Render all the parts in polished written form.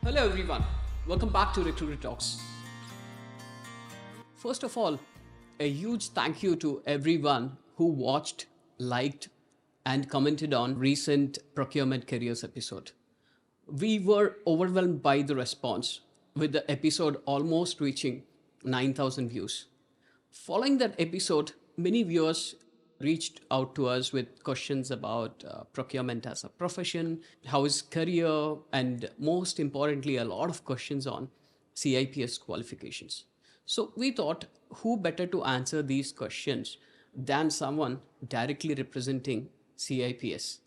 Hello everyone, welcome back to Recruiter Talks. First of all, a huge thank you to everyone who watched, liked, and commented on recent Procurement Careers episode. We were overwhelmed by the response, with the episode almost reaching 9,000 views. Following that episode, many viewers reached out to us with questions about procurement as a profession, how is career, and most importantly, a lot of questions on CIPS qualifications. So we thought, who better to answer these questions than someone directly representing CIPS?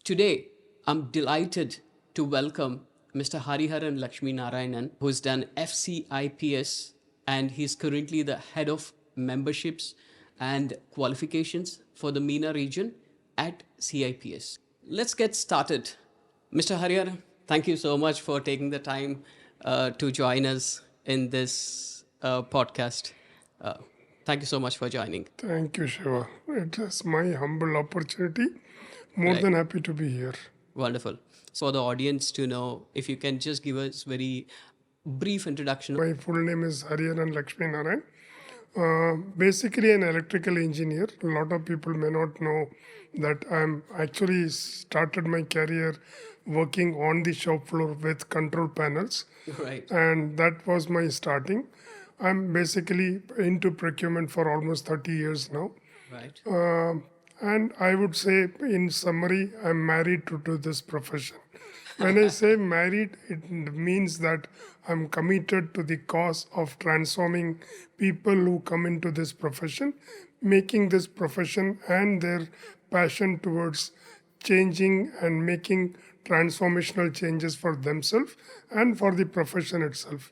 Today, I'm delighted to welcome Mr. Hariharan Laxminarayan, who's done FCIPS, and he's currently the head of memberships and qualifications for the MENA region at CIPS. Let's get started. Mr. Hariharan, thank you so much for taking the time to join us in this podcast. Thank you so much for joining. Thank you, Siva. It is my humble opportunity. More than happy to be here. Wonderful. So for the audience to know, if you can just give us very brief introduction. My full name is Hariharan Laxminarayan. Basically an electrical engineer. A lot of people may not know that I'm actually started my career working on the shop floor with control panels. Right. And that was my starting. I'm basically into procurement for almost 30 years now. Right. And I would say, in summary, I'm married to this profession. When I say married, it means that I'm committed to the cause of transforming people who come into this profession, making this profession and their passion towards changing and making transformational changes for themselves and for the profession itself.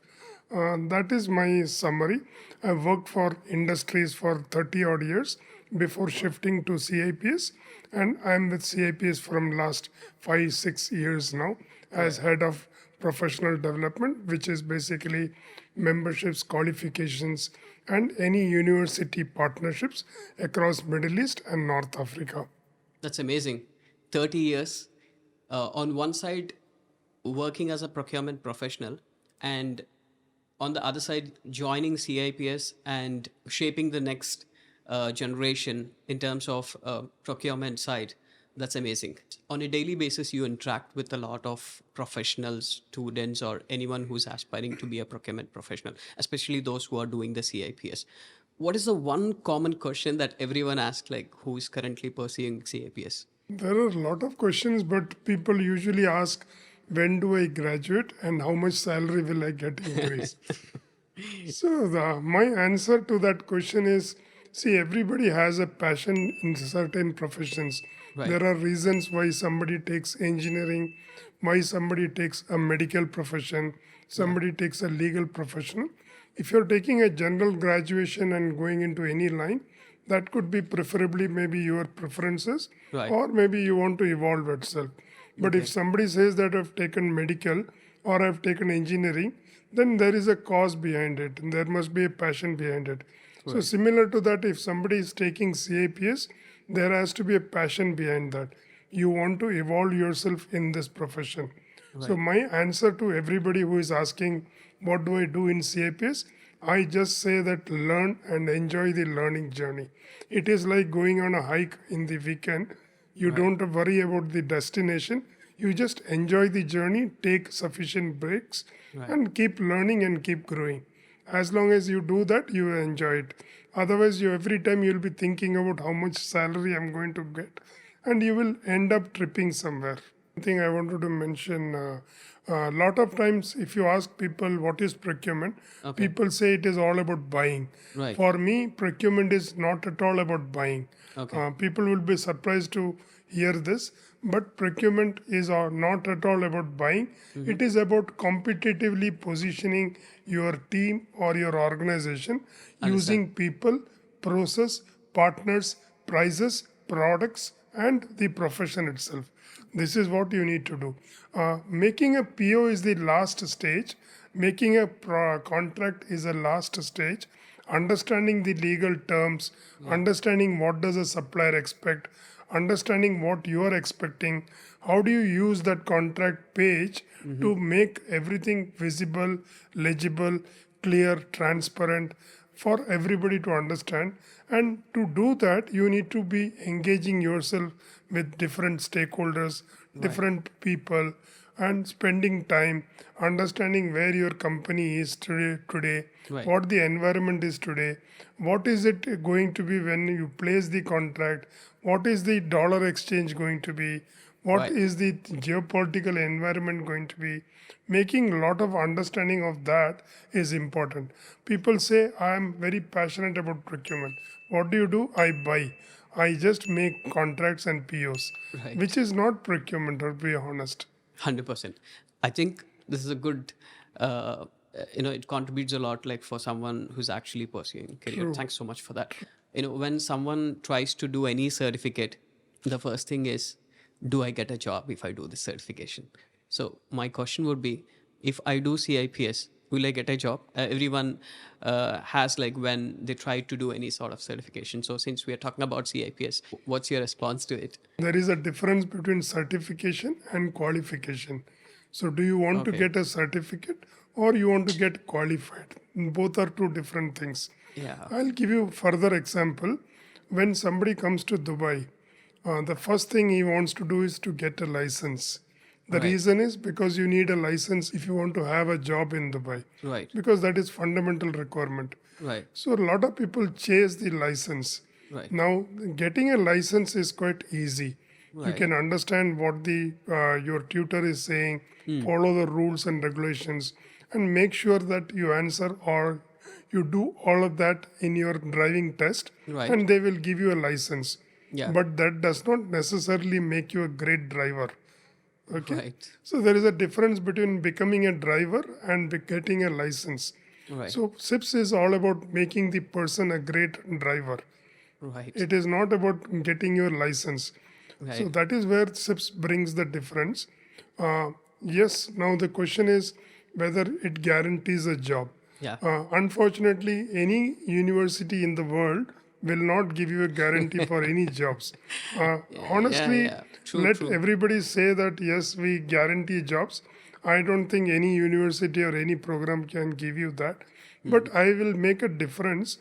That is my summary. I've worked for industries for 30 odd years before shifting to CIPS, and I'm with CIPS from last 5-6 years now as head of professional development, which is basically memberships, qualifications, and any university partnerships across Middle East and North Africa. That's amazing. 30 years. On one side, working as a procurement professional, and on the other side, joining CIPS and shaping the next generation in terms of procurement side. That's amazing. On a daily basis, you interact with a lot of professionals, students, or anyone who's aspiring to be a procurement professional, especially those who are doing the CIPS. What is the one common question that everyone asks, like who is currently pursuing CIPS? There are a lot of questions, but people usually ask, when do I graduate and how much salary will I get increase? So my answer to that question is, see, everybody has a passion in certain professions. Right. There are reasons why somebody takes engineering, why somebody takes a medical profession, somebody takes a legal profession. If you're taking a general graduation and going into any line, that could be preferably maybe your preferences, Right. or maybe you want to evolve itself. But if somebody says that I've taken medical or I've taken engineering, then there is a cause behind it and there must be a passion behind it. So similar to that, if somebody is taking CIPS, there has to be a passion behind that. You want to evolve yourself in this profession. So my answer to everybody who is asking, what do I do in CIPS? I just say that learn and enjoy the learning journey. It is like going on a hike in the weekend. You don't worry about the destination. You just enjoy the journey, take sufficient breaks, and keep learning and keep growing. As long as you do that, you will enjoy it. Otherwise, every time you'll be thinking about how much salary I'm going to get, and you will end up tripping somewhere. One thing I wanted to mention, a lot of times if you ask people what is procurement, people say it is all about buying. Right. For me, procurement is not at all about buying. People will be surprised to hear this, but procurement is not at all about buying. It is about competitively positioning your team or your organization using people, process, partners, prices, products, and the profession itself. This is what you need to do. Making a PO is the last stage. Making a contract is a last stage. Understanding the legal terms, understanding what does a supplier expect, understanding what you are expecting, how do you use that contract page to make everything visible, legible, clear, transparent for everybody to understand. And to do that, you need to be engaging yourself with different stakeholders, different people, and spending time understanding where your company is today, Right. what the environment is today, what is it going to be when you place the contract, what is the dollar exchange going to be, what Right. is the geopolitical environment going to be. Making a lot of understanding of that is important. People say, I am very passionate about procurement. What do? I buy. I just make contracts and POs, Right. which is not procurement, to be honest. 100%. I think this is a good, it contributes a lot, like for someone who's actually pursuing career. True. Thanks so much for that. When someone tries to do any certificate, the first thing is, do I get a job if I do this certification? So my question would be, if I do CIPS, will I get a job? Everyone has, like, when they try to do any sort of certification. So since we are talking about CIPS, what's your response to it? There is a difference between certification and qualification. So, do you want to Okay. get a certificate or you want to get qualified? Both are two different things. Yeah. I'll give you further example. When somebody comes to Dubai, the first thing he wants to do is to get a license. The Right. reason is because you need a license if you want to have a job in Dubai, Right. because that is fundamental requirement. Right. So a lot of people chase the license. Right. Now, getting a license is quite easy. You Right. can understand what the your tutor is saying, follow the rules and regulations, and make sure that you answer or you do all of that in your driving test, Right. and they will give you a license. Yeah. But that does not necessarily make you a great driver. Okay. Right. So there is a difference between becoming a driver and getting a license. Right. So SIPS is all about making the person a great driver. Right. It is not about getting your license. Right. So that is where SIPS brings the difference. Yes, now the question is whether it guarantees a job. Yeah. Unfortunately, any university in the world will not give you a guarantee for any jobs. Honestly, yeah. True, let true. everybody say that yes, we guarantee jobs. I don't think any university or any program can give you that. But I will make a difference.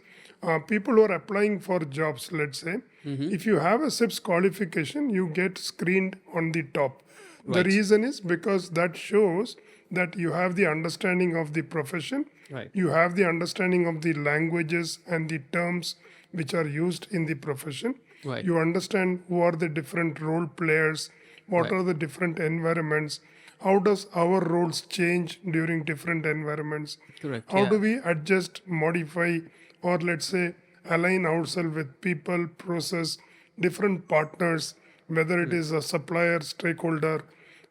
People who are applying for jobs, let's say, if you have a SIPS qualification, you get screened on the top. The Right. reason is because that shows that you have the understanding of the profession, Right. you have the understanding of the languages and the terms which are used in the profession. Right. You understand who are the different role players, what Right. are the different environments, how does our roles change during different environments, Correct. how Yeah. do we adjust, modify, or let's say align ourselves with people, process, different partners, whether it is a supplier, stakeholder,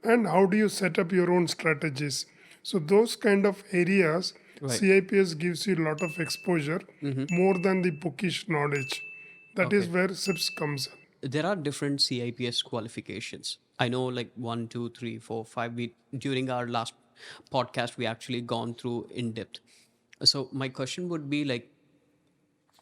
and how do you set up your own strategies. So those kind of areas, Right. CIPS gives you a lot of exposure, more than the bookish knowledge. That is Okay. where SIPS comes in. There are different CIPS qualifications. I know, like 1, 2, 3, 4, 5. We during our last podcast we actually gone through in depth. So my question would be, like,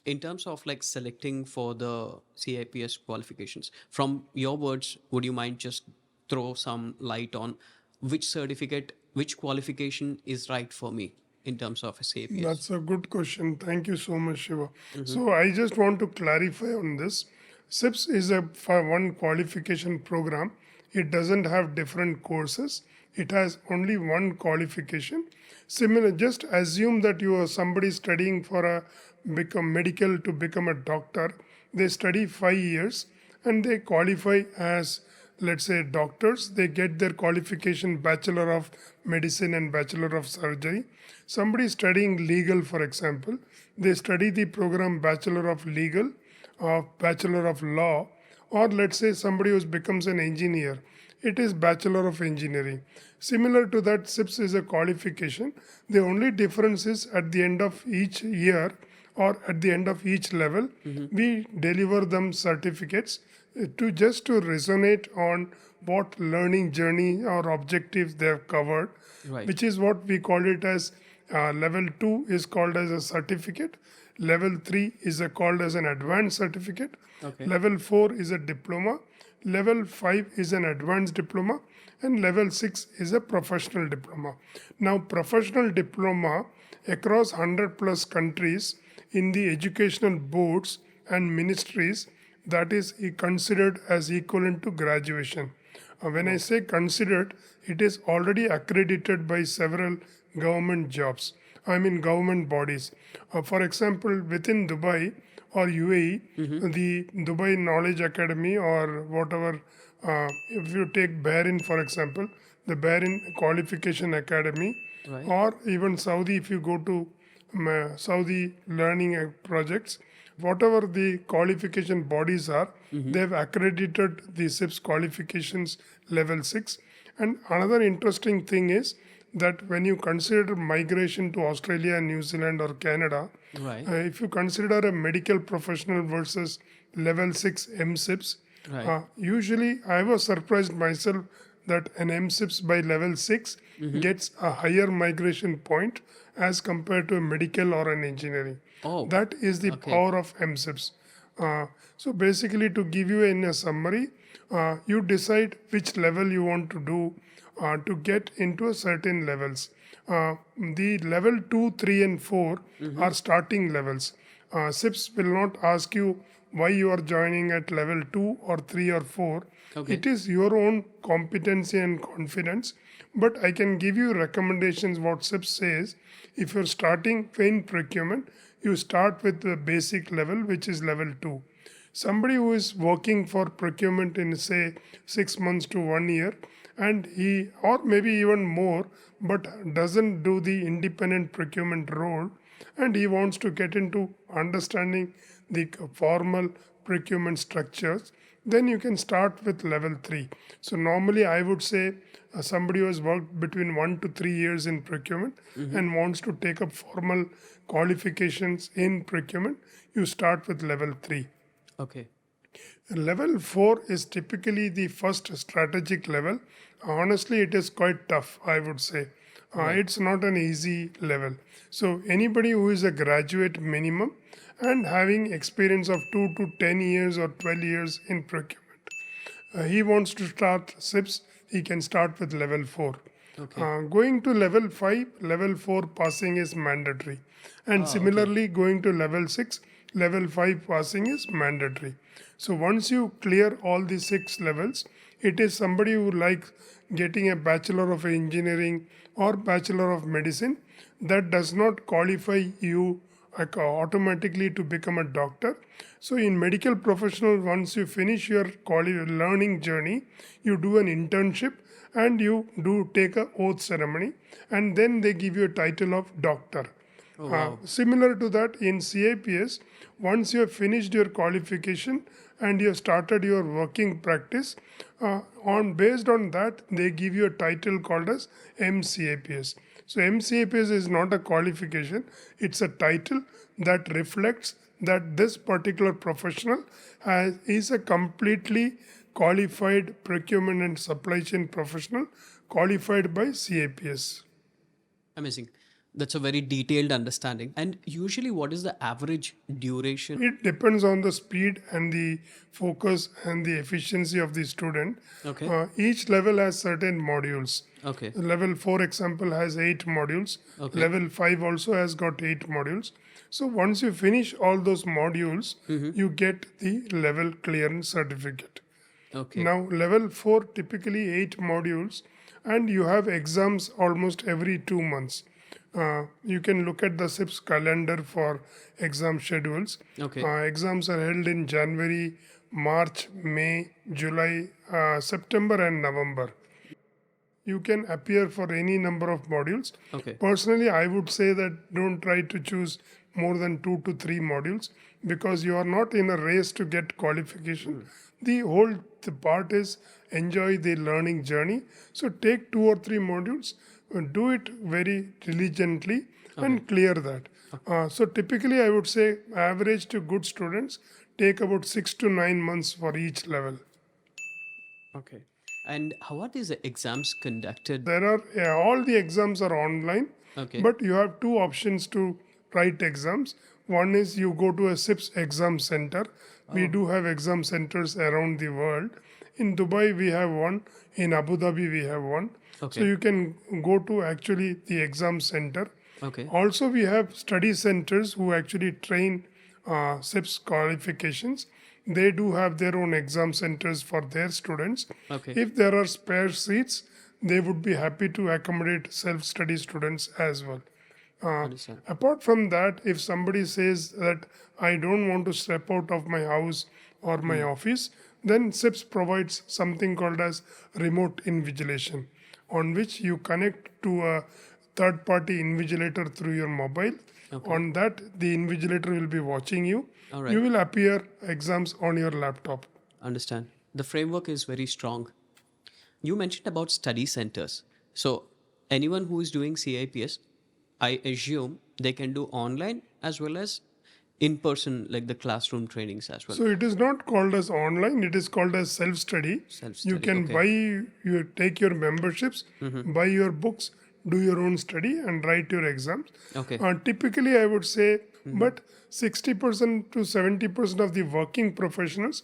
in terms of like selecting for the CIPS qualifications, from your words, would you mind just throw some light on which certificate, which qualification is right for me in terms of a CIPS? That's a good question. Thank you so much, Shiva. So I just want to clarify on this. SIPS is a for one qualification program. It doesn't have different courses. It has only one qualification. Similar, just assume that you are somebody studying for a become medical to become a doctor. They study 5 years and they qualify as, let's say, doctors. They get their qualification Bachelor of Medicine and Bachelor of Surgery. Somebody studying legal, for example, they study the program Bachelor of Legal or Bachelor of Law, or let's say somebody who becomes an engineer, it is Bachelor of Engineering. Similar to that, SIPS is a qualification. The only difference is at the end of each year or at the end of each level, we deliver them certificates to just to resonate on what learning journey or objectives they have covered, Right. which is what we call it as Level 2 is called as a certificate. Level 3 is called as an advanced certificate. Okay. Level 4 is a diploma. Level 5 is an advanced diploma. And level 6 is a professional diploma. Now, professional diploma across 100 plus countries in the educational boards and ministries, that is considered as equivalent to graduation. When I say considered, it is already accredited by several government jobs. I mean government bodies. For example, within Dubai or UAE, the Dubai Knowledge Academy or whatever, if you take Bahrain for example, the Bahrain Qualification Academy, Right. or even Saudi, if you go to Saudi learning projects, whatever the qualification bodies are, they've accredited the CIPS qualifications level 6. And another interesting thing is that when you consider migration to Australia, New Zealand, or Canada, Right. if you consider a medical professional versus level 6 MCIPS, Right. usually I was surprised myself that an MCIPS by level 6 gets a higher migration point as compared to a medical or an engineering. Oh. That is the Okay. power of MCIPS. So basically, to give you in a summary, you decide which level you want to do to get into a certain levels. The level 2, 3, and 4 are starting levels. CIPS will not ask you why you are joining at level 2 or 3 or 4. Okay. It is your own competency and confidence. But I can give you recommendations what CIPS says. If you're starting in procurement, you start with the basic level, which is level 2. Somebody who is working for procurement in say 6 months to 1 year, and he, or maybe even more, but doesn't do the independent procurement role, and he wants to get into understanding the formal procurement structures, then you can start with level 3. So normally I would say somebody who has worked between 1 to 3 years in procurement and wants to take up formal qualifications in procurement, you start with level 3. Okay. Level 4 is typically the first strategic level. Honestly, it is quite tough, I would say. It's not an easy level. So, anybody who is a graduate minimum and having experience of 2 to 10 years or 12 years in procurement, he wants to start CIPS, he can start with level 4. Okay. Going to level 5, level 4 passing is mandatory. And similarly, going to level 6, level 5 passing is mandatory. So once you clear all the 6 levels, it is somebody who likes getting a Bachelor of Engineering or Bachelor of Medicine. That does not qualify you automatically to become a doctor. So in medical professional, once you finish your learning journey, you do an internship and you do take a oath ceremony, and then they give you a title of doctor. Similar to that in CIPS, once you have finished your qualification and you have started your working practice, based on that they give you a title called as MCIPS. So MCIPS is not a qualification; it's a title that reflects that this particular professional is a completely qualified procurement and supply chain professional qualified by CIPS. Amazing. That's a very detailed understanding. And usually, what is the average duration? It depends on the speed and the focus and the efficiency of the student. Okay. Each level has certain modules. Okay. Level 4 example has 8 modules. Okay. Level 5 also has got 8 modules. So once you finish all those modules, you get the level clearance certificate. Okay. Now level 4 typically 8 modules, and you have exams almost every 2 months. You can look at the CIPS calendar for exam schedules. Okay. Exams are held in January, March, May, July, September, and November. You can appear for any number of modules. Okay. Personally, I would say that don't try to choose more than 2 to 3 modules, because you are not in a race to get qualification. The whole part is enjoy the learning journey. So take 2 or 3 modules, do it very diligently, and clear that. So typically, I would say average to good students take about 6 to 9 months for each level. Okay. And how are these exams conducted? There are all the exams are online, Okay. but you have two options to write exams. One is you go to a CIPS exam center. We do have exam centers around the world. In Dubai, we have one. In Abu Dhabi, we have one. So Okay. you can go to actually the exam center. Okay. Also, we have study centers who actually train CIPS qualifications. They do have their own exam centers for their students. Okay. If there are spare seats, they would be happy to accommodate self-study students as well. Understand. Apart from that, if somebody says that I don't want to step out of my house or my office, then CIPS provides something called as remote invigilation, on which you connect to a third-party invigilator through your mobile. Okay. On that, the invigilator will be watching you. All right. You will appear exams on your laptop. Understand. The framework is very strong. You mentioned about study centers. So anyone who is doing CIPS, I assume they can do online as well as in person, like the classroom trainings as well. So it is not called as online, it is called as self-study. Self-study, You can okay. buy, you take your memberships, buy your books, do your own study and write your exams. Okay. Typically, I would say, but 60% to 70% of the working professionals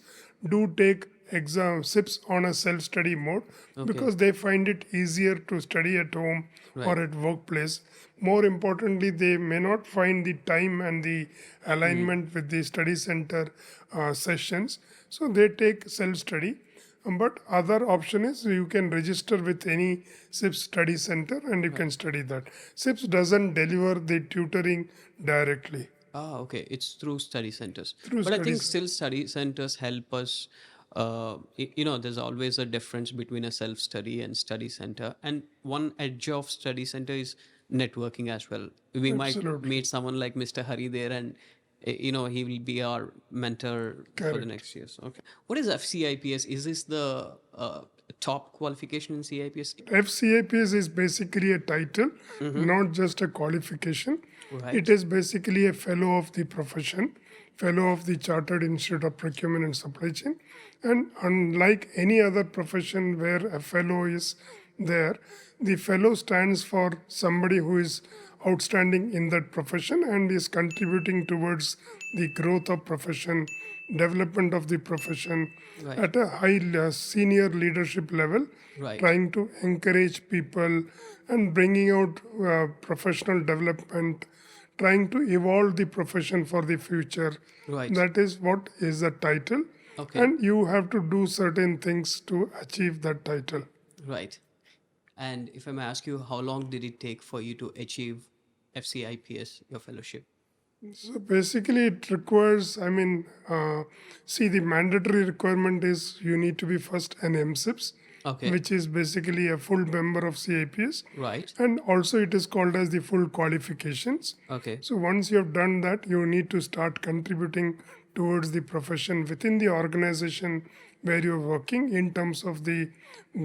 do take exam SIPS on a self-study mode because they find it easier to study at home or at workplace. More importantly, they may not find the time and the alignment with the study center sessions, so they take self-study. But other option is you can register with any CIPS study center and you can study that. CIPS doesn't deliver the tutoring directly. Ah, okay. It's through study centers. Through But I study think still study centers help us. There's always a difference between a self-study and study center. And one edge of study center is networking as well. We might Absolutely. meet someone like Mr. Hari there, and he will be our mentor for the Correct. next years. Okay. What is FCIPS? Is this the top qualification in CIPS? FCIPS is basically a title, not just a qualification. Right. It is basically a fellow of the profession, fellow of the Chartered Institute of Procurement and Supply Chain. And unlike any other profession where a fellow is there, the fellow stands for somebody who is outstanding in that profession and is contributing towards the growth of profession, development of the profession Right. at a high senior leadership level, Right. trying to encourage people and bringing out professional development, trying to evolve the profession for the future. Right. That is what is the title. Okay. And you have to do certain things to achieve that title. Right. And if I may ask you, how long did it take for you to achieve FCIPS, your fellowship? So basically, it requires, the mandatory requirement is you need to be first an MCIPS, Okay. which is basically a full member of CIPS. Right. And also, it is called as the full qualifications. Okay. So once you have done that, you need to start contributing towards the profession within the organization where you're working in terms of the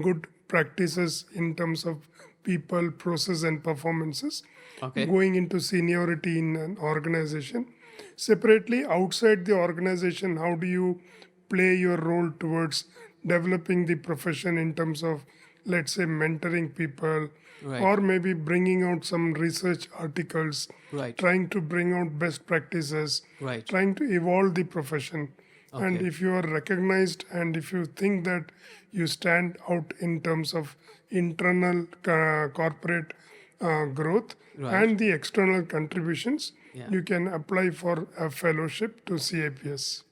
good practices, in terms of people, process, and performances. Okay. Going into seniority in an organization. Separately, outside the organization, how do you play your role towards developing the profession in terms of, let's say, mentoring people, Right. or maybe bringing out some research articles, Right. trying to bring out best practices, Right. trying to evolve the profession. And Okay. if you are recognized and if you think that you stand out in terms of internal corporate growth Right. and the external contributions, Yeah. you can apply for a fellowship to CIPS.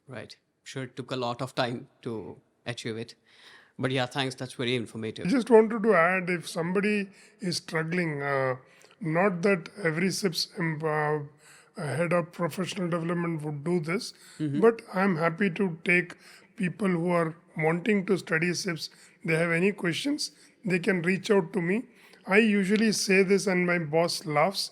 Right. Sure, it took a lot of time to achieve it. But yeah, thanks. That's very I informative. just wanted to add, if somebody is struggling, not that every CIPS head of professional development would do this, but I'm happy to take people who are wanting to study CIPS. They have any questions, they can reach out to me. I usually say this and my boss laughs.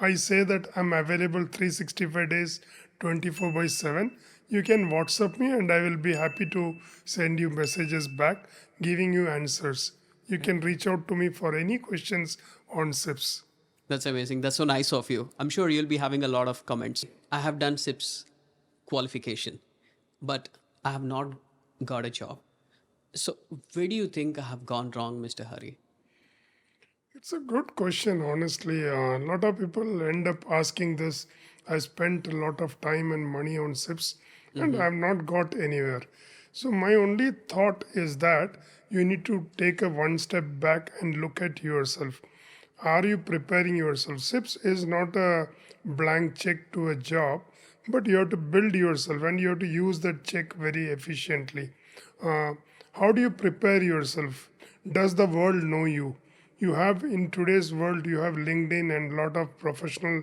I say that I'm available 365 days, 24/7. You can WhatsApp me and I will be happy to send you messages back, giving you answers. You can reach out to me for any questions on CIPS. That's amazing. That's so nice of you. I'm sure you'll be having a lot of comments. I have done CIPS qualification, but I have not got a job. So, where do you think I have gone wrong, Mr. Hari? It's a good question, honestly. A lot of people end up asking this. I spent a lot of time and money on SIPs and Mm-hmm. I've not got anywhere. So, my only thought is that you need to take a one step back and look at yourself. Are you preparing yourself? SIPs is not a blank check to a job, but you have to build yourself and you have to use that check very efficiently. Uh, how do you prepare yourself? Does the world know you? You have in today's world, you have LinkedIn and lot of professional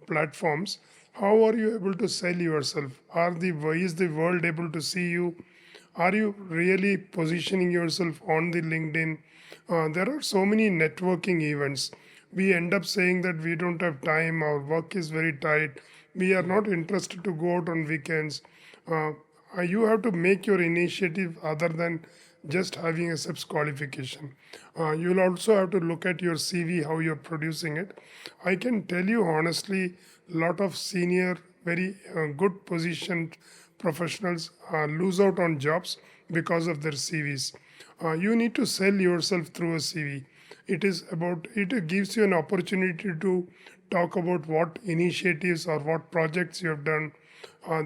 platforms. How are you able to sell yourself? Is the world able to see you? Are you really positioning yourself on the LinkedIn? There are so many networking events. We end up saying that we don't have time, our work is very tight, we are Right. not interested to go out on weekends. Uh, you have to make your initiative other than just having a SIPS qualification. You'll also have to look at your CV, how you're producing it. I can tell you honestly, lot of senior, very good positioned professionals lose out on jobs because of their CVs. You need to sell yourself through a CV. It gives you an opportunity to talk about what initiatives or what projects you have done.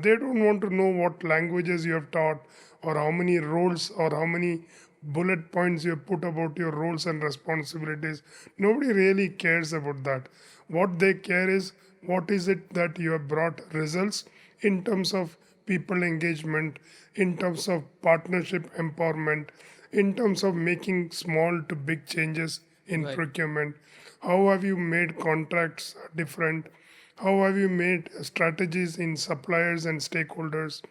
They don't want to know what languages you have taught or how many roles or how many bullet points you have put about your roles and responsibilities. Nobody really cares about that. What they care is what is it that you have brought results in terms of people engagement, in terms of partnership empowerment, in terms of making small to big changes in Right. procurement. How have you made contracts different? How have you made strategies in suppliers and stakeholders?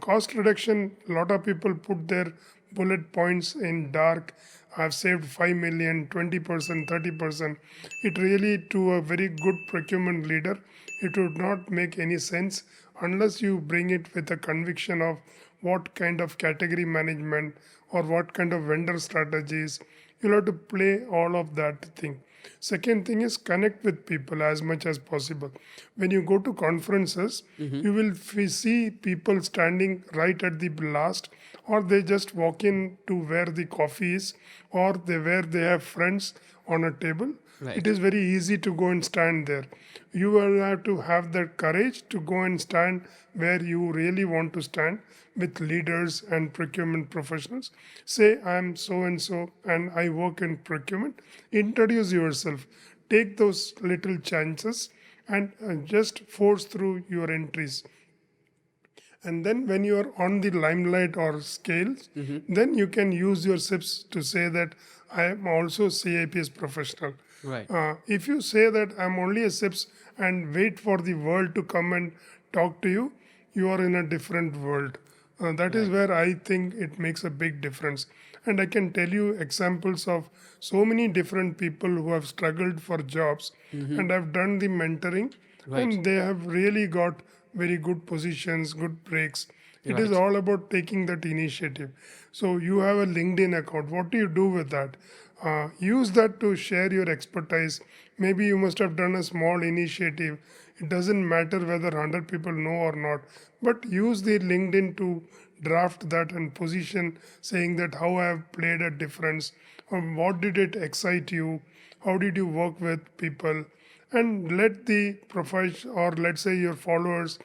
Cost reduction, a lot of people put their bullet points in dark. I've saved 5 million, 20%, 30%. It really, to a very good procurement leader, it would not make any sense unless you bring it with a conviction of what kind of category management or what kind of vendor strategies. You'll have to play all of that thing. Second thing is connect with people as much as possible. When you go to conferences, Mm-hmm. you will see people standing right at the last, or they just walk in to where the coffee is, or where they have friends on a table. It Right. is very easy to go and stand there. You will have to have that courage to go and stand where you really want to stand with leaders and procurement professionals. Say, I'm so and so and I work in procurement. Introduce yourself. Take those little chances and just force through your entries. And then when you are on the limelight or scales, Mm-hmm. then you can use your SIPs to say that I am also CIPS professional. Right. If you say that I'm only a SIPS and wait for the world to come and talk to you, you are in a different world. That is Right. where I think it makes a big difference. And I can tell you examples of so many different people who have struggled for jobs Mm-hmm. and have done the mentoring Right. and they have really got very good positions, good breaks. It is Right. all about taking that initiative. So you have a LinkedIn account. What do you do with that? Use that to share your expertise. Maybe you must have done a small initiative. It doesn't matter whether 100 people know or not, but use the LinkedIn to draft that and position saying that how I have played a difference, or what did it excite you, how did you work with people, and let the profile or let's say your followers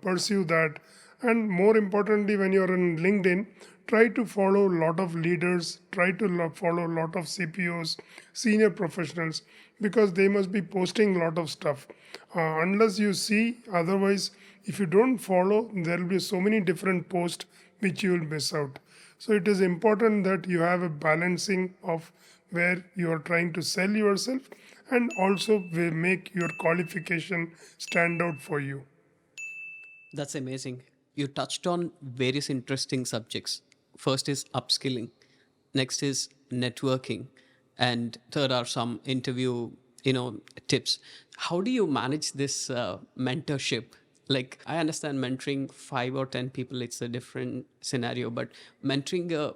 pursue that. And more importantly, when you're on LinkedIn, try to follow a lot of leaders, try to follow a lot of CPOs, senior professionals, because they must be posting a lot of stuff. Unless you see, otherwise, if you don't follow, there will be so many different posts which you will miss out. So it is important that you have a balancing of where you are trying to sell yourself and also will make your qualification stand out for you. That's amazing. You touched on various interesting subjects. First is upskilling, next is networking, and third are some interview, tips. How do you manage this mentorship? Like, I understand mentoring 5 or 10 people, it's a different scenario, but mentoring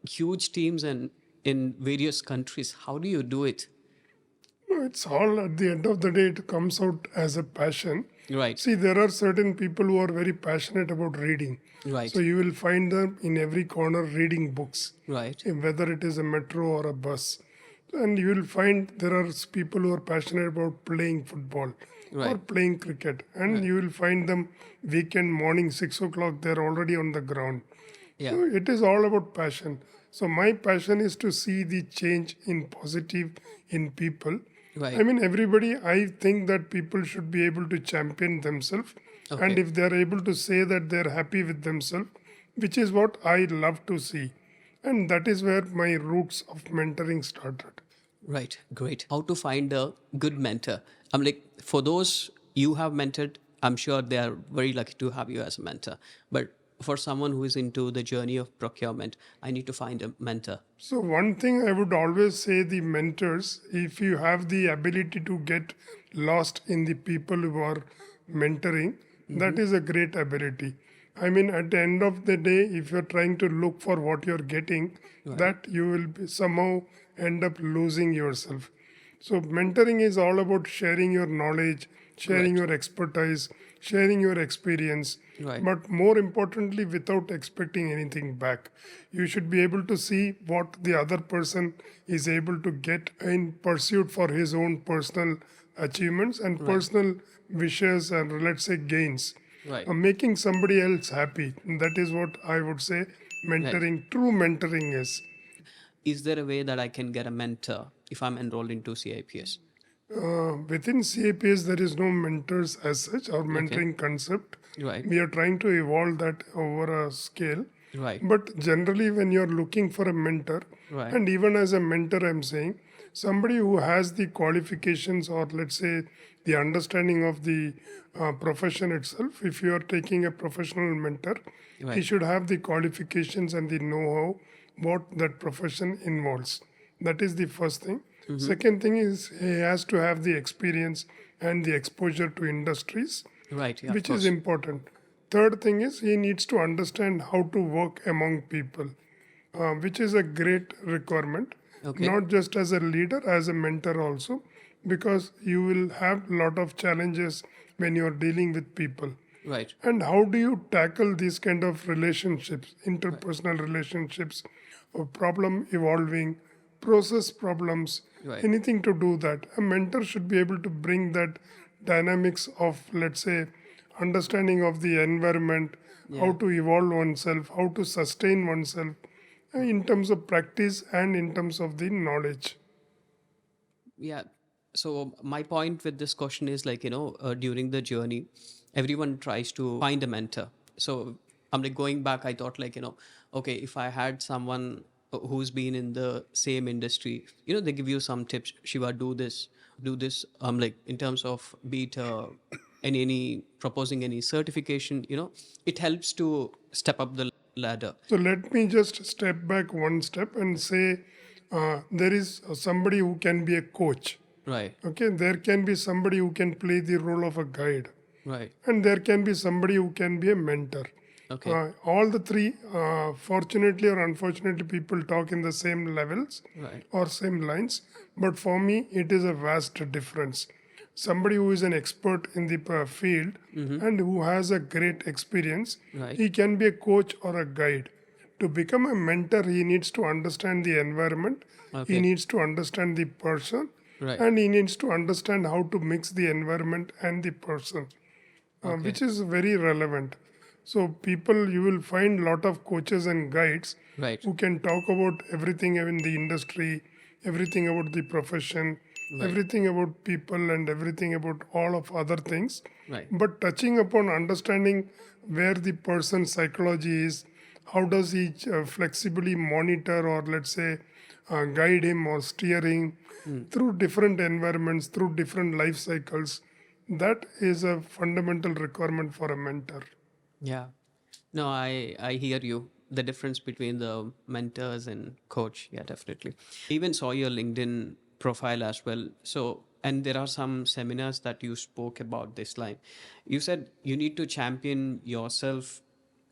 huge teams and in various countries, how do you do it? It's all at the end of the day, it comes out as a passion. Right. See, there are certain people who are very passionate about reading. Right. So you will find them in every corner reading books, Right. whether it is a metro or a bus. And you will find there are people who are passionate about playing football or Right. playing cricket. And you will find them weekend morning, 6 o'clock, they're already on the ground. Yeah. So it is all about passion. So my passion is to see the change in positive in people. Right. I mean, everybody, I think that people should be able to champion themselves. Okay. And if they're able to say that they're happy with themselves, which is what I love to see. And that is where my roots of mentoring started. Right. Great. How to find a good mentor? I'm like, for those you have mentored, I'm sure they are very lucky to have you as a mentor. But for someone who is into the journey of procurement, I need to find a mentor. So, one thing I would always say the mentors, if you have the ability to get lost in the people who are mentoring, that is a great ability. I mean, at the end of the day, if you're trying to look for what you're getting, that you will somehow end up losing yourself. So, mentoring is all about sharing your knowledge, sharing your expertise, sharing your experience, Right. but more importantly, without expecting anything back. You should be able to see what the other person is able to get in pursuit for his own personal achievements and personal wishes and, let's say, gains. Right. Making somebody else happy. That is what I would say mentoring, true mentoring is. Is there a way that I can get a mentor if I'm enrolled into CIPS? Within CIPS, there is no mentors as such or mentoring concept. Right. We are trying to evolve that over a scale. Right. But generally, when you're looking for a mentor, Right. and even as a mentor, I'm saying somebody who has the qualifications or, let's say, the understanding of the profession itself. If you are taking a professional mentor, he Right. should have the qualifications and the know-how what that profession involves. That is the first thing. Second thing is he has to have the experience and the exposure to industries, Right. Yeah. Of which course. is important. Third thing is he needs to understand how to work among people, which is a great requirement. Okay. Not just as a leader, as a mentor also, because you will have a lot of challenges when you are dealing with people. Right. And how do you tackle these kind of relationships, interpersonal relationships, or problem evolving, process problems, Right. anything to do that? A mentor should be able to bring that dynamics of, let's say, understanding of the environment, how to evolve oneself, how to sustain oneself in terms of practice and in terms of the knowledge. Yeah. So my point with this question is like, during the journey, everyone tries to find a mentor. So I'm like going back, I thought like, okay, if I had someone who's been in the same industry, they give you some tips, Shiva, do this, do this. Like in terms of be it any proposing any certification, it helps to step up the ladder. So let me just step back one step and say there is somebody who can be a coach. Right. Okay, there can be somebody who can play the role of a guide, Right. and there can be somebody who can be a mentor. Okay. All the three, fortunately or unfortunately, people talk in the same levels Right. or same lines. But for me, it is a vast difference. Somebody who is an expert in the field and who has a great experience, Right. he can be a coach or a guide. To become a mentor, he needs to understand the environment, Okay. he needs to understand the person, Right. and he needs to understand how to mix the environment and the person, which is very relevant. So people, you will find a lot of coaches and guides Right. who can talk about everything in the industry, everything about the profession, everything about people, and everything about all of other things. Right. But touching upon understanding where the person's psychology is, how does he flexibly monitor or, let's say, guide him or steer him through different environments, through different life cycles, that is a fundamental requirement for a mentor. Yeah. No, I hear you. The difference between the mentors and coach. Yeah, definitely. I even saw your LinkedIn profile as well. So, and there are some seminars that you spoke about this line. You said you need to champion yourself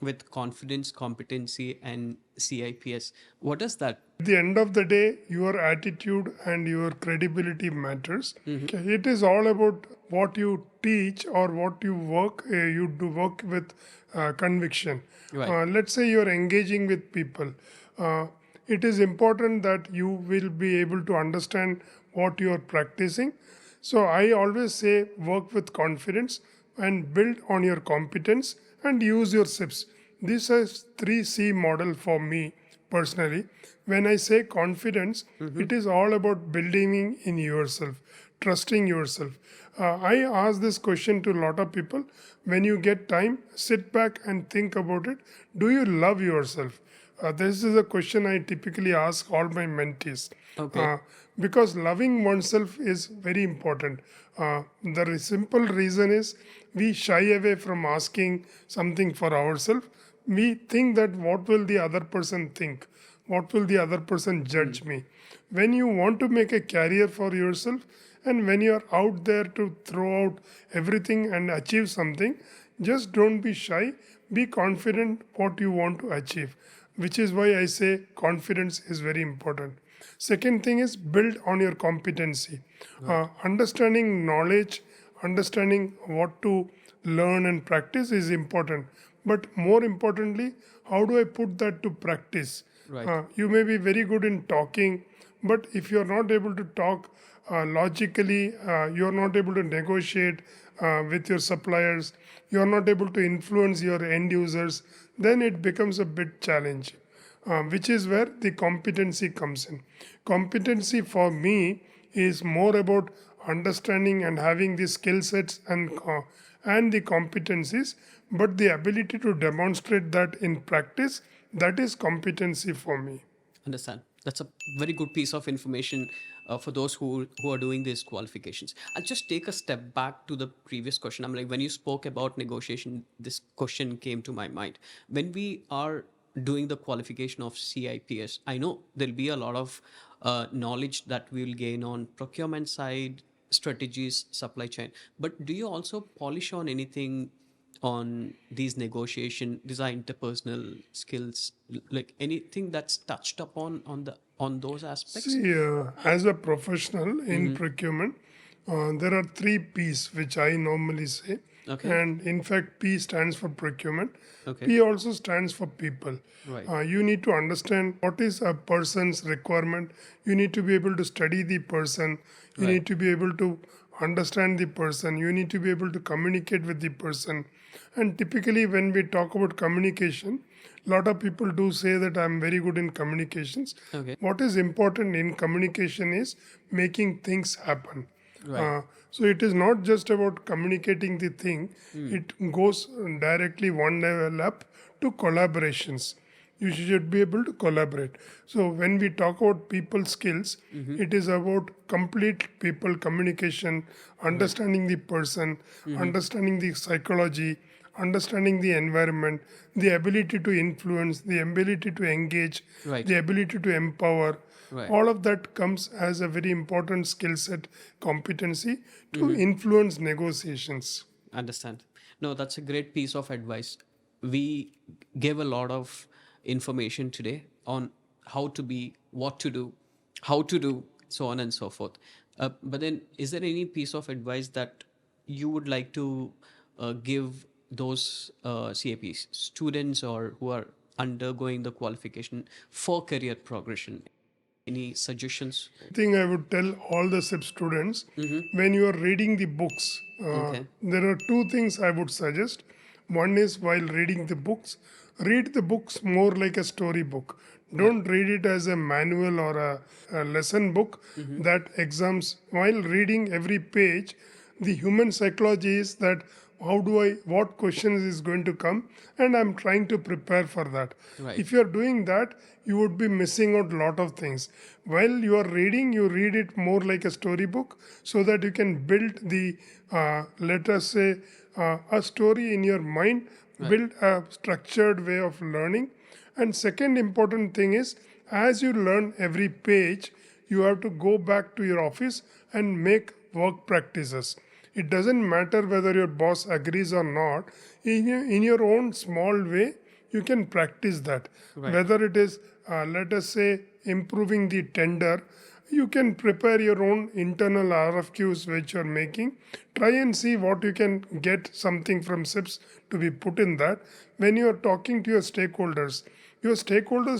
with confidence, competency, and CIPS. What does that? At the end of the day, your attitude and your credibility matters. Okay, it is all about what you teach or what you work. You do work with conviction. Right. Let's say you're engaging with people. Uh, it is important that you will be able to understand what you are practicing. So I always say work with confidence and build on your competence and use your SIPS. This is 3C model for me personally. When I say confidence, it is all about building in yourself, trusting yourself. I ask this question to a lot of people. When you get time, sit back and think about it. Do you love yourself? This is a question I typically ask all my mentees. Okay. Because loving oneself is very important. The simple reason is we shy away from asking something for ourselves. We think that what will the other person think? What will the other person judge me? When you want to make a career for yourself and when you are out there to throw out everything and achieve something, just don't be shy. Be confident what you want to achieve, which is why I say confidence is very important. Second thing is build on your competency. Understanding knowledge, understanding what to learn and practice is important. But more importantly, how do I put that to practice? Right. You may be very good in talking, but if you're not able to talk logically, you're not able to negotiate with your suppliers, you're not able to influence your end users, then it becomes a bit challenging. Which is where the competency comes in. Competency for me is more about understanding and having the skill sets and the competencies, but the ability to demonstrate that in practice, that is competency for me. Understand. That's a very good piece of information for those who are doing these qualifications. I'll just take a step back to the previous question. I'm like, when you spoke about negotiation, this question came to my mind. When we are doing the qualification of CIPS, I know there'll be a lot of knowledge that we'll gain on procurement side, strategies, supply chain. But do you also polish on anything on these negotiation, these are interpersonal skills, like anything that's touched upon on those aspects? See, as a professional in procurement, there are three P's which I normally say. Okay. And in fact, P stands for procurement. Okay. P also stands for people. Right. You need to understand what is a person's requirement. You need to be able to study the person. You Right. need to be able to understand the person. You need to be able to communicate with the person. And typically, when we talk about communication, a lot of people do say that I'm very good in communications. Okay. What is important in communication is making things happen. Right. So it is not just about communicating the thing, it goes directly one level up to collaborations. You should be able to collaborate. So when we talk about people skills, it is about complete people communication, understanding the person, understanding the psychology, understanding the environment, the ability to influence, the ability to engage, Right. the ability to empower. Right. All of that comes as a very important skill set, competency to influence negotiations. Understand. No, that's a great piece of advice. We gave a lot of information today on how to be, what to do, how to do, so on and so forth. But then, is there any piece of advice that you would like to give those CAPs, students or who are undergoing the qualification for career progression? Any suggestions? Thing I would tell all the SIP students when you are reading the books, Okay. there are two things I would suggest. One is while reading the books, read the books more like a storybook. Don't read it as a manual or a lesson book that exams. While reading every page, the human psychology is that what questions is going to come, and I'm trying to prepare for that. Right. If you're doing that, you would be missing out a lot of things. While you are reading, you read it more like a storybook so that you can build the, let us say, a story in your mind, build a structured way of learning. And second important thing is, as you learn every page, you have to go back to your office and make work practices. It doesn't matter whether your boss agrees or not. In your own small way, you can practice that. Right. Whether it is, let us say, improving the tender, you can prepare your own internal RFQs which you're making. Try and see what you can get something from CIPS to be put in that. When you're talking to your stakeholders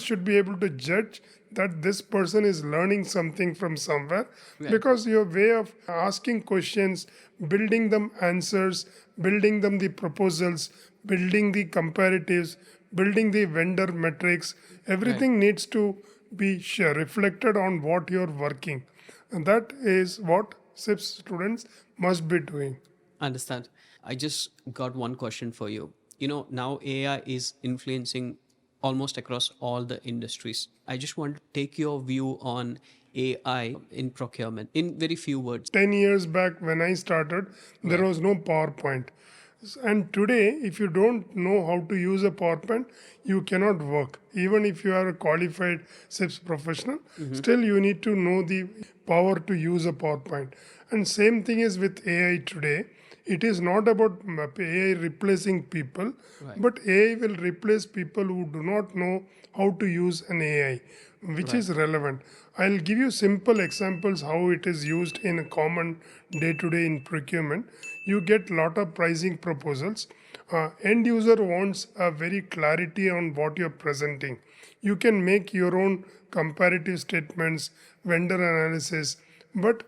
should be able to judge that this person is learning something from somewhere, Right. because your way of asking questions, building them answers, building them the proposals, building the comparatives, building the vendor metrics, everything needs to be reflected on what you're working. And that is what CIPS students must be doing. Understand. I just got one question for you. Now AI is influencing almost across all the industries. I just want to take your view on AI in procurement in very few words. 10 years back when I started, there was no PowerPoint. And today, if you don't know how to use a PowerPoint, you cannot work. Even if you are a qualified CIPS professional, still you need to know the power to use a PowerPoint. And same thing is with AI today. It is not about AI replacing people, but AI will replace people who do not know how to use an AI, which is relevant. I'll give you simple examples how it is used in a common day-to-day in procurement. You get lot of pricing proposals. End user wants a very clarity on what you're presenting. You can make your own comparative statements, vendor analysis, but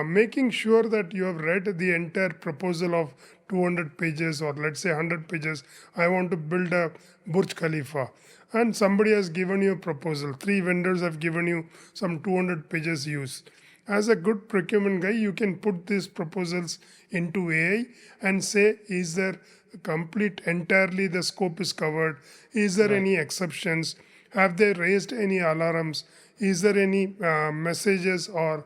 making sure that you have read the entire proposal of 200 pages or let's say 100 pages. I want to build a Burj Khalifa, and somebody has given you a proposal. 3 vendors have given you some 200 pages use. As a good procurement guy, you can put these proposals into AI and say, is there complete entirely the scope is covered? Is there any exceptions? Have they raised any alarms? Is there any messages or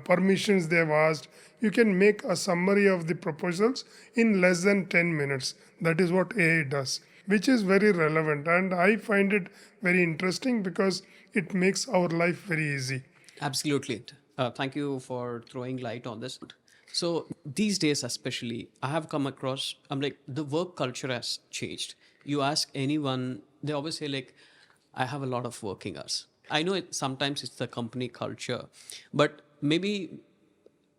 permissions they've asked? You can make a summary of the proposals in less than 10 minutes. That is what AI does, which is very relevant. And I find it very interesting because it makes our life very easy. Absolutely. Thank you for throwing light on this. So these days, especially, I have come across, I'm like, the work culture has changed. You ask anyone, they always say like, I have a lot of working hours. I know sometimes it's the company culture, but maybe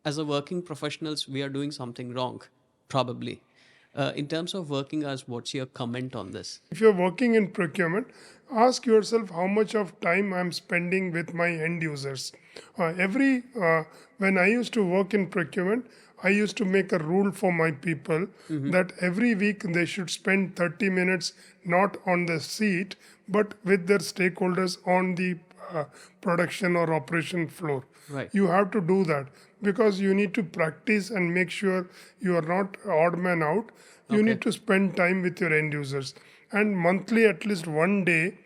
as a working professionals, we are doing something wrong, probably. In terms of working hours, what's your comment on this? If you're working in procurement, ask yourself how much of time I'm spending with my end users. When I used to work in procurement, I used to make a rule for my people that every week they should spend 30 minutes not on the seat, but with their stakeholders on the production or operation floor. Right. You have to do that because you need to practice and make sure you are not odd man out. You need to spend time with your end users, and monthly at least one day,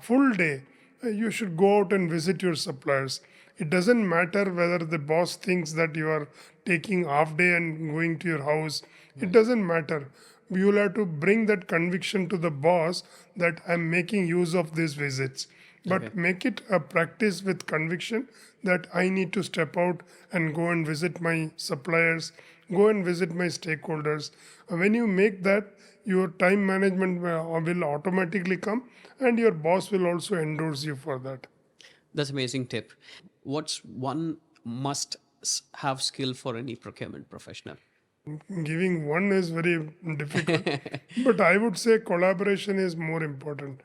full day, you should go out and visit your suppliers. It doesn't matter whether the boss thinks that you are taking half day and going to your house. It doesn't matter. You will have to bring that conviction to the boss that I'm making use of these visits. But make it a practice with conviction that I need to step out and go and visit my suppliers, go and visit my stakeholders. When you make that, your time management will automatically come, and your boss will also endorse you for that. That's amazing tip. What's one must have skill for any procurement professional? Giving one is very difficult, but I would say collaboration is more important.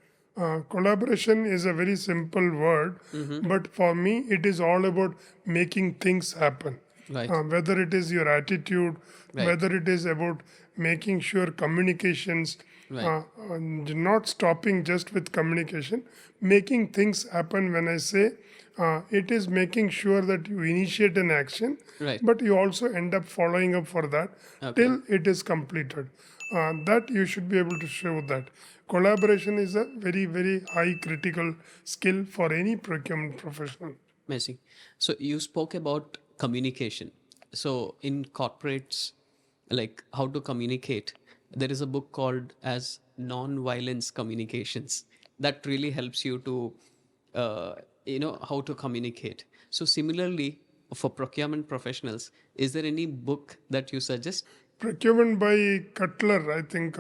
Collaboration is a very simple word, but for me, it is all about making things happen. Right. Whether it is your attitude, whether it is about making sure communications, not stopping just with communication, making things happen. When I say it is making sure that you initiate an action, but you also end up following up for that till it is completed. That you should be able to show that. Collaboration is a very, very high critical skill for any procurement professional. Amazing. So you spoke about communication. So in corporates, like how to communicate, there is a book called as Non-Violence Communications that really helps you to, how to communicate. So similarly, for procurement professionals, is there any book that you suggest? Procurement by Cutler, I think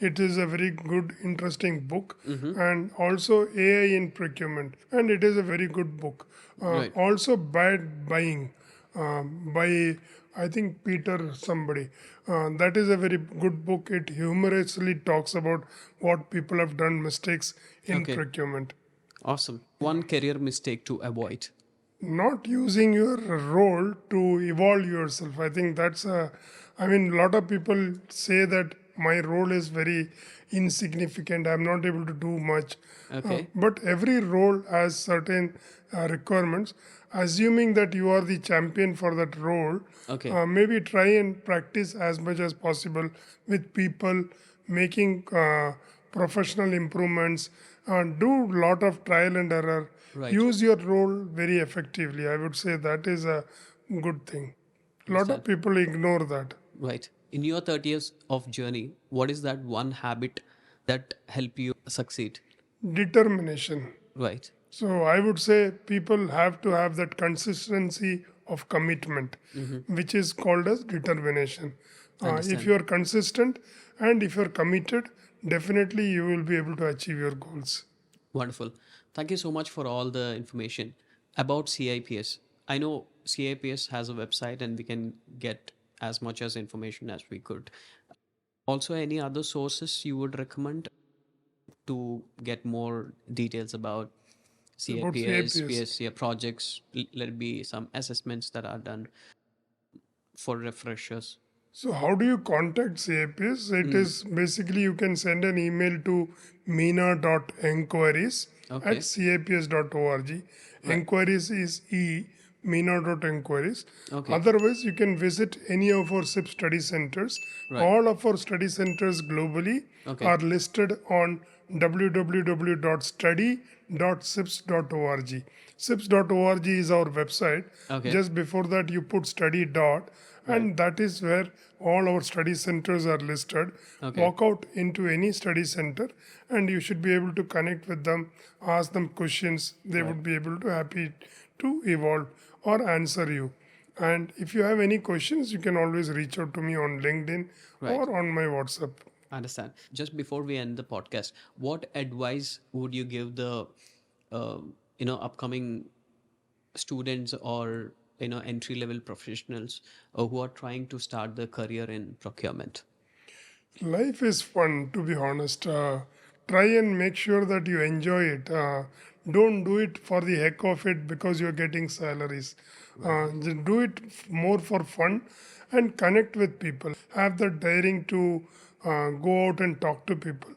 It is a very good, interesting book, and also AI in procurement, and it is a very good book. Right. Also, Bad Buying by I think Peter somebody. That is a very good book. It humorously talks about what people have done mistakes in Okay. procurement. Awesome. One career mistake to avoid. Not using your role to evolve yourself. I think that's a, I mean, a lot of people say that my role is very insignificant, I'm not able to do much. Okay. But every role has certain requirements. Assuming that you are the champion for that role, Okay. maybe try and practice as much as possible with people, making professional improvements, do lot of trial and error, Right. use your role very effectively. I would say that is a good thing. A lot of Understand. people ignore that. Right. In your 30 years of journey, what is that one habit that help you succeed? Determination. Right. So I would say people have to have that consistency of commitment, which is called as determination. If Understand. you are consistent and if you are committed, definitely you will be able to achieve your goals. Wonderful. Thank you so much for all the information about CIPS. I know CIPS has a website and we can get as much as information as we could. Also, any other sources you would recommend to get more details about About CIPS, CIPS. PSC projects? Let it be some assessments that are done for refreshers. So how do you contact CIPS? It is basically you can send an email to meena.enquiries at Okay. cips.org. Right. Enquiries is meena.enquiries. Okay. Otherwise, you can visit any of our CIPS study centers. Right. All of our study centers globally Okay. are listed on www.study.cips.org. Cips.org is our website. Okay. Just before that, you put study dot, Right. and that is where all our study centers are listed. Okay. Walk out into any study center and you should be able to connect with them, ask them questions. They Right. would be able to happy to evolve or answer you. And if you have any questions, you can always reach out to me on LinkedIn Right. or on my WhatsApp. Understand. Just before we end the podcast, what advice would you give the, uh, upcoming students or entry level professionals who are trying to start their career in procurement? Life is fun, to be honest. Try and make sure that you enjoy it. Don't do it for the heck of it because you're getting salaries. Just do it more for fun and connect with people. Have the daring to go out and talk to people.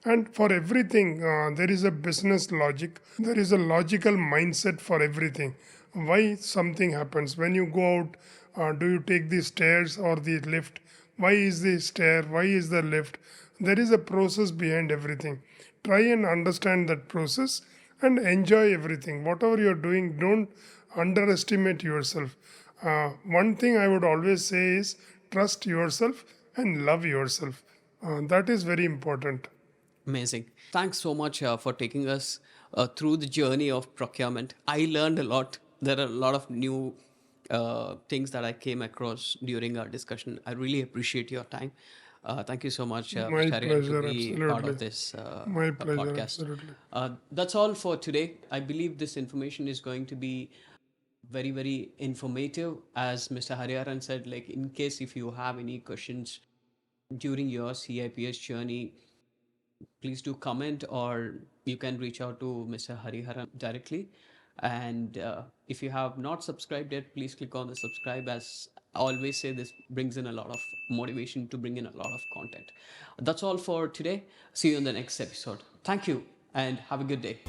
And for everything, there is a business logic. There is a logical mindset for everything. Why something happens. When you go out, do you take the stairs or the lift? Why is the stair? Why is the lift? There is a process behind everything. Try and understand that process and enjoy everything. Whatever you're doing, don't underestimate yourself. One thing I would always say is trust yourself and love yourself. That is very important. Amazing. Thanks so much for taking us through the journey of procurement. I learned a lot. There are a lot of new things that I came across during our discussion. I really appreciate your time. Thank you so much, My Mr. Hariharan, to pleasure, be part absolutely. of this My pleasure, podcast. absolutely. That's all for today. I believe this information is going to be very, very informative. As Mr. Hariharan said, like in case if you have any questions during your CIPS journey, please do comment or you can reach out to Mr. Hariharan directly. And if you have not subscribed yet, please click on the subscribe. As I always say, this brings in a lot of motivation to bring in a lot of content. That's all for today. See you in the next episode. Thank you and have a good day.